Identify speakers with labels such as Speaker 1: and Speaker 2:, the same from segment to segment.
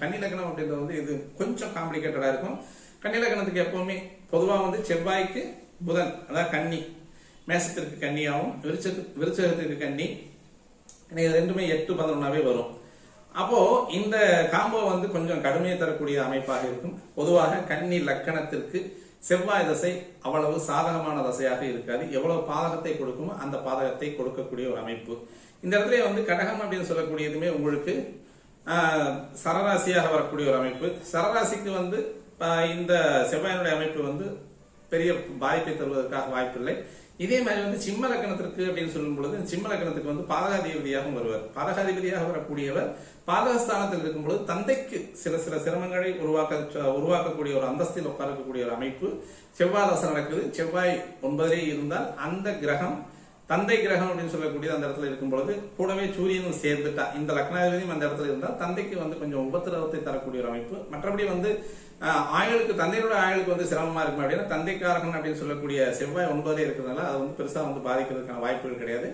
Speaker 1: கன்னி லக்னம் அப்படின்றது வந்து இது கொஞ்சம் காம்ப்ளிகேட்டடா இருக்கும். கன்னி லக்னத்துக்கு எப்பவுமே பொதுவா வந்து செவ்வாய்க்கு புதன், அதாவது கன்னி, மேசத்திற்கு கன்னியாவும் விருச்சகத்திற்கு கன்னி, இது ரெண்டுமே 8-11 வரும். அப்போ இந்த காம்போ வந்து கொஞ்சம் கடுமையை தரக்கூடிய அமைப்பாக இருக்கும். பொதுவாக கன்னி லக்கணத்திற்கு செவ்வாய் தசை அவ்வளவு சாதகமான தசையாக இருக்காது. எவ்வளவு பாதகத்தை கொடுக்குமோ அந்த பாதகத்தை கொடுக்கக்கூடிய ஒரு அமைப்பு. இந்த இடத்துல வந்து கடகம் அப்படின்னு சொல்லக்கூடியதுமே உங்களுக்கு சரராசியாக வரக்கூடிய ஒரு அமைப்பு. சரராசிக்கு வந்து இந்த செவ்வாயினுடைய அமைப்பு வந்து பெரிய பாதிப்பை தருவதற்காக வாய்ப்பில்லை. இதே மாதிரி வந்து சிம்ம லக்கணத்திற்கு அப்படின்னு சொல்லும் பொழுது சிம்ம லக்கணத்துக்கு வந்து பாதகாதிபதியாகவும் வருவார். பாதகாதிபதியாக வரக்கூடியவர் பாதகஸ்தானத்தில் இருக்கும் பொழுது தந்தைக்கு சில சிரமங்களை உருவாக்கக்கூடிய ஒரு அந்தஸ்தில் உட்காரக்கூடிய ஒரு அமைப்பு செவ்வாய் தசை நடக்குது. செவ்வாய் 9 இருந்தால் அந்த கிரகம் தந்தை கிரகம் அப்படின்னு சொல்லக்கூடியது அந்த இடத்துல இருக்கும் பொழுது கூடவே சூரியனும் சேர்ந்துட்டா இந்த லக்னாதிபதியும் அந்த இடத்துல இருந்தால் தந்தைக்கு வந்து கொஞ்சம் உபத்திரவத்தை தரக்கூடிய ஒரு அமைப்பு. மற்றபடி வந்து ஆயுளுக்கு தந்தையோட ஆயுளுக்கு வந்து சிரமமா இருக்கும் அப்படின்னா தந்தைக்காரகன் அப்படின்னு சொல்லக்கூடிய செவ்வாய் 9 இருக்கிறதுனால அது வந்து பெருசா வந்து பாதிக்கிறதுக்கான வாய்ப்புகள் கிடையாது.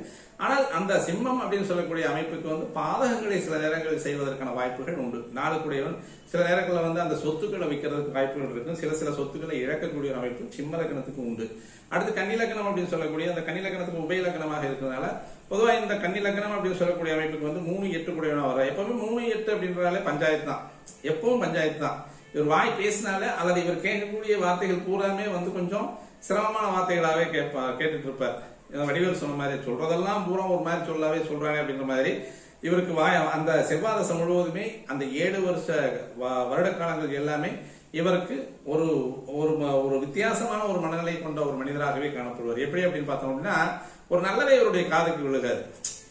Speaker 1: ஆனால் அந்த சிம்மம் அப்படின்னு சொல்லக்கூடிய அமைப்புக்கு வந்து பாதகங்களை சில நேரங்களில் செய்வதற்கான வாய்ப்புகள் உண்டு. நாளுக்குடையவன் சில நேரங்களில் வந்து அந்த சொத்துக்களை விற்கிறதுக்கு வாய்ப்புகள் இருக்கும். சில சொத்துக்களை இழக்கக்கூடிய ஒரு அமைப்பு சிம்ம லக்னத்துக்கு உண்டு. அடுத்து கன்னி லக்னம் அப்படின்னு சொல்லக்கூடிய அந்த கன்னி லக்னத்துக்கு உபய லக்னமாக இருக்கிறதுனால பொதுவாக இந்த கன்னி லக்னம் அப்படின்னு சொல்லக்கூடிய அமைப்புக்கு வந்து 3-8 கூடியவனா வர எப்பவுமே 3-8 அப்படின்றாலே பஞ்சாயத்து தான், எப்பவும் பஞ்சாயத்து தான். இவர் வாய் பேசினாலே அல்லது இவர் கேட்கக்கூடிய வார்த்தைகள் பூராமே வந்து கொஞ்சம் சிரமமான வார்த்தைகளாவே கேட்டுட்டு இருப்பார். வடிவேல் சொன்ன மாதிரி சொல்றதெல்லாம் பூரா ஒரு மாதிரி சொல்லாவே சொல்றாங்க அப்படின்ற மாதிரி இவருக்கு அந்த செவ்வாய் தசை முழுவதுமே அந்த 7 வருஷ வருட காலங்கள் எல்லாமே இவருக்கு ஒரு ஒரு வித்தியாசமான ஒரு மனநிலை கொண்ட ஒரு மனிதராகவே காணப்படுவார். எப்படி அப்படின்னு பார்த்தோம் அப்படின்னா ஒரு நல்லவே இவருடைய காதுக்கு விழுகாது.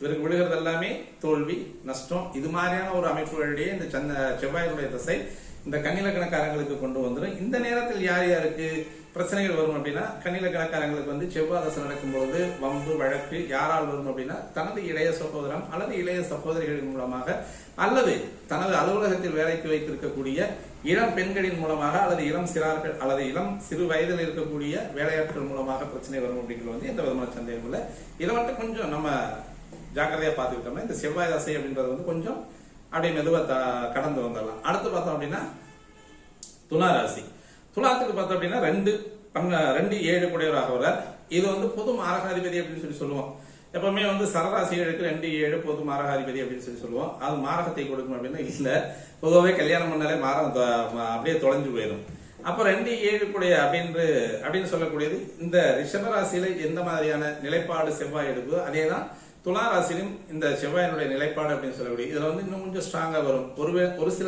Speaker 1: இவருக்கு விழுகிறது எல்லாமே தோல்வி, நஷ்டம், இது மாதிரியான ஒரு அமைப்புகளிடையே இந்த செவ்வாயினுடைய தசை இந்த கன்னி லக்னக்காரங்களுக்கு கொண்டு வந்துடும். இந்த நேரத்தில் யார் யாருக்கு பிரச்சனைகள் வரும் அப்படின்னா கன்னி லக்னக்காரங்களுக்கு வந்து செவ்வாய் தசை நடக்கும்போது வம்பு வழக்கு யாரால் வரும் அப்படின்னா தனது இளைய சகோதரம் அல்லது இளைய சகோதரிகளின் மூலமாக அல்லது தனது அலுவலகத்தில் வேலைக்கு வைத்திருக்கக்கூடிய இளம் பெண்களின் மூலமாக அல்லது இளம் சிறார்கள் அல்லது இளம் சிறு வயதில் இருக்கக்கூடிய வேலையாட்கள் மூலமாக பிரச்சனை வரும் அப்படிங்கிறது வந்து எந்த விதமான சந்தேகம் இல்லை. இதை மட்டும் கொஞ்சம் நம்ம ஜாக்கிரதையா பார்த்துக்கிட்டோம்னா இந்த செவ்வாய் தசை அப்படின்றது வந்து கொஞ்சம் அப்படியே மெதுவா கடந்து வந்துடலாம். அடுத்து பார்த்தோம் அப்படின்னா துலா ராசி. துலாத்துக்கு பார்த்தோம் அப்படின்னா 2-7 கூடியவராக வர இது வந்து பொது மாரகாதிபதி அப்படின்னு சொல்லுவோம். எப்பவுமே வந்து சரராசிகளுக்கு 2-7 பொது மாரகாதிபதி அப்படின்னு சொல்லுவோம். அது மாரகத்தை கொடுக்கும் அப்படின்னா இல்ல, பொதுவாகவே கல்யாணம் பண்ணாலே மாரம் அப்படியே தொலைஞ்சு போயிடும். அப்ப 2-7 கூடிய அப்படின்னு சொல்லக்கூடியது இந்த ரிஷபராசியில எந்த மாதிரியான நிலைப்பாடு செவ்வாய் எடுக்குதோ அதேதான் துலா ராசியிலும் இந்த செவ்வாயினுடைய நிலைப்பாடு அப்படின்னு சொல்லக்கூடிய இதுல வந்து இன்னும் கொஞ்சம் ஸ்ட்ராங்கா வரும். ஒரு சில